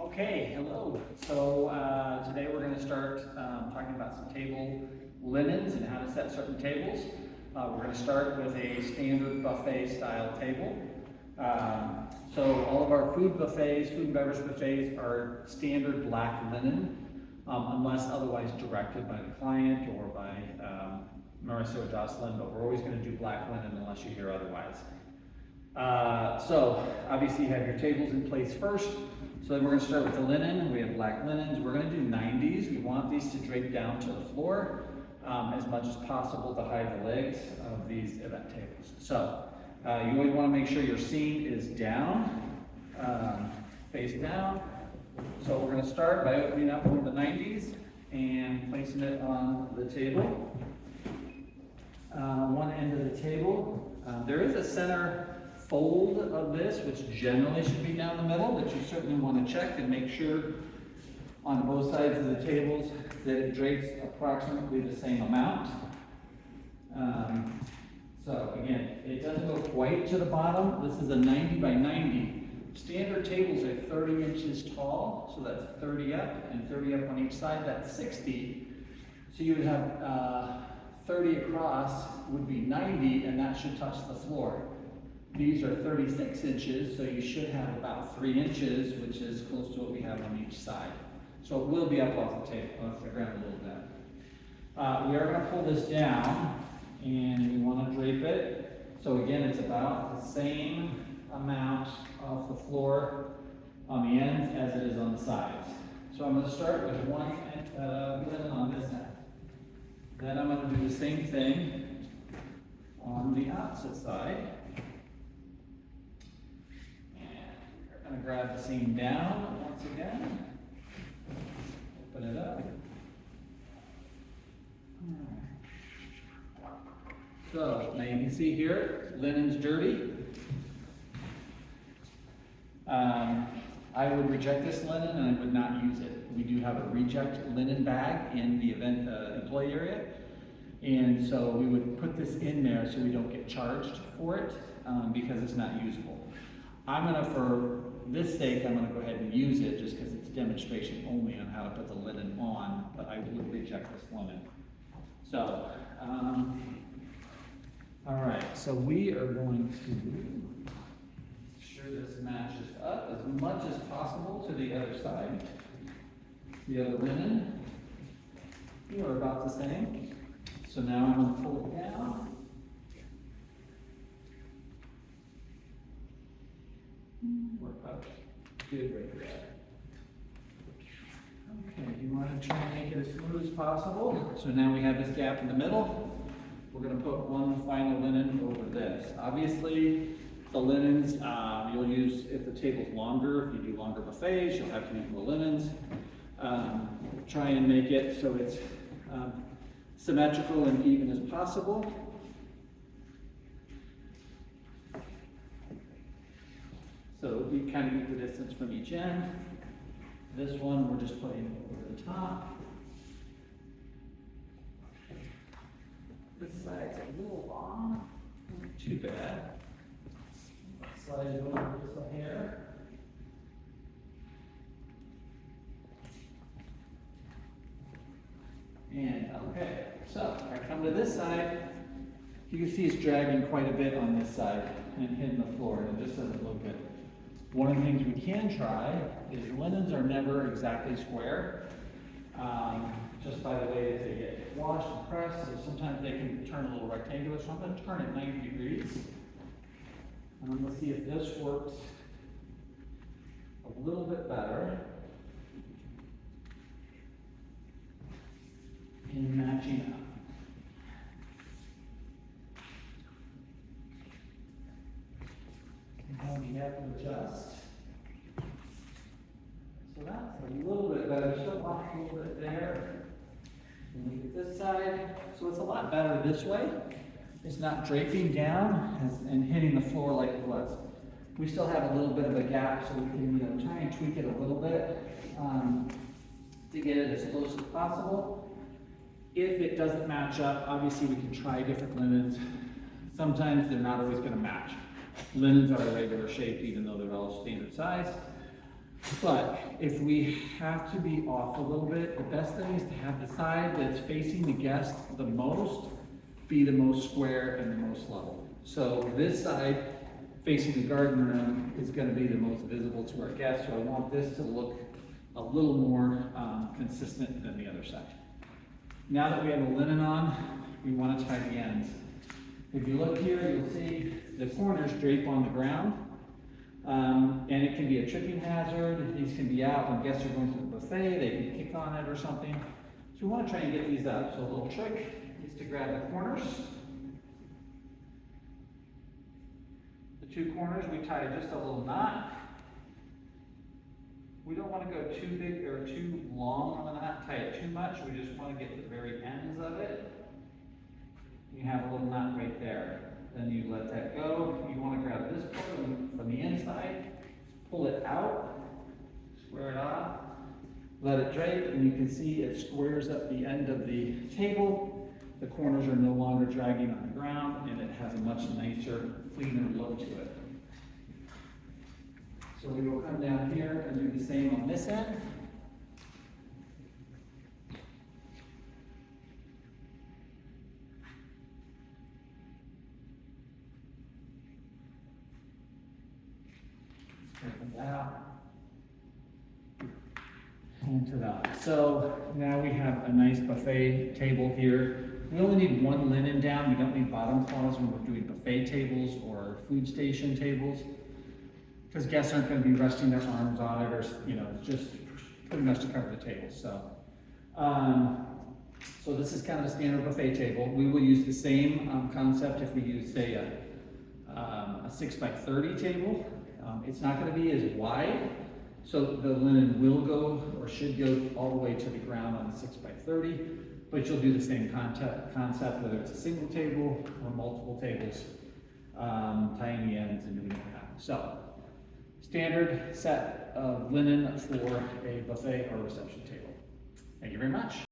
Okay, hello. So today we're going to start talking about some table linens and how to set certain tables. We're going to start with a standard buffet style table. So all of our food buffets, food and beverage buffets are standard black linen, unless otherwise directed by the client or by Marissa or Jocelyn, but we're always going to do black linen unless you hear otherwise. So obviously you have your tables in place first. So then we're going to start with the linen. We have black linens. We're going to do 90s. We want these to drape down to the floor as much as possible to hide the legs of these event tables. So you always want to make sure your seam is down, face down. So we're going to start by opening up one of the 90s and placing it on the table. One end of the table. There is a center fold of this, which generally should be down the middle, but you certainly want to check and make sure on both sides of the tables that it drapes approximately the same amount. So again, it doesn't go quite to the bottom. This is a 90 by 90. Standard tables are 30 inches tall, so that's 30 up and 30 up on each side. That's 60. So you would have 30 across would be 90, and that should touch the floor. These are 36 inches, so you should have about 3 inches, which is close to what we have on each side. So it will be up off the table, off the ground a little bit. We are going to pull this down, and we want to drape it. So again, it's about the same amount off the floor on the ends as it is on the sides. So I'm going to start with one linen on this end. Then I'm going to do the same thing on the opposite side. I'm going to grab the seam down once again, open it up. So now you can see here, linen's dirty. I would reject this linen and I would not use it. We do have a reject linen bag in the event employee area. And so we would put this in there so we don't get charged for it because it's not usable. For this sake, I'm going to go ahead and use it just because it's demonstration only on how to put the linen on, but I would reject this linen. So, all right, so we are going to make sure this matches up as much as possible to the other side. The other linen, you are about the same. So now I'm going to pull it down. Work out good right there. Okay, you want to try and make it as smooth as possible. So now we have this gap in the middle. We're going to put one final linen over this. Obviously, the linens you'll use if the table's longer. If you do longer buffets, you'll have to use more linens. Try and make it so it's symmetrical and even as possible. So we kind of get the distance from each end. This one we're just putting over the top. This side's a little long, not too bad. Slide it over just a hair. And okay, so I come to this side. You can see it's dragging quite a bit on this side and hitting the floor, and it just doesn't look good. One of the things we can try is linens are never exactly square, just by the way that they get washed and pressed, so sometimes they can turn a little rectangular, so I'm going to turn it 90 degrees. And I'm going to see if this works a little bit better in matching up. Now we have to adjust. So that's a little bit better, still off a little bit there. And we get this side. So it's a lot better this way. It's not draping down and hitting the floor like it was. We still have a little bit of a gap, so we can try and tweak it a little bit to get it as close as possible. If it doesn't match up, obviously we can try different linens. Sometimes they're not always going to match. Linens are a regular shape even though they're all standard size. But if we have to be off a little bit, the best thing is to have the side that's facing the guest the most be the most square and the most level. So this side facing the garden room is going to be the most visible to our guests, so I want this to look a little more consistent than the other side. Now that we have the linen on, we want to tie the ends. If you look here, you'll see the corners drape on the ground, and it can be a tripping hazard. These can be out when guests are going to the buffet, they can kick on it or something. So we want to try and get these up. So a little trick is to grab the corners. The two corners, we tie just a little knot. We don't want to go too big or too long on the knot, tie it too much. We just want to get the very ends of it. You have a little knot right there. Then you let that go. You want to grab this part from the inside, pull it out, square it off, let it drape, and you can see it squares up the end of the table. The corners are no longer dragging on the ground, and it has a much nicer, cleaner look to it. So we will come down here and do the same on this end. Straighten that out. And ta-da. So now we have a nice buffet table here. We only need one linen down. We don't need bottom cloths when we're doing buffet tables or food station tables, because guests aren't going to be resting their arms on it, or just pretty much to cover the table. So this is kind of a standard buffet table. We will use the same concept if we use, say, a 6 by 30 table. It's not going to be as wide, so the linen will go or should go all the way to the ground on the 6 by 30, but you'll do the same concept whether it's a single table or multiple tables, tying the ends and doing that. So, standard set of linen for a buffet or reception table. Thank you very much.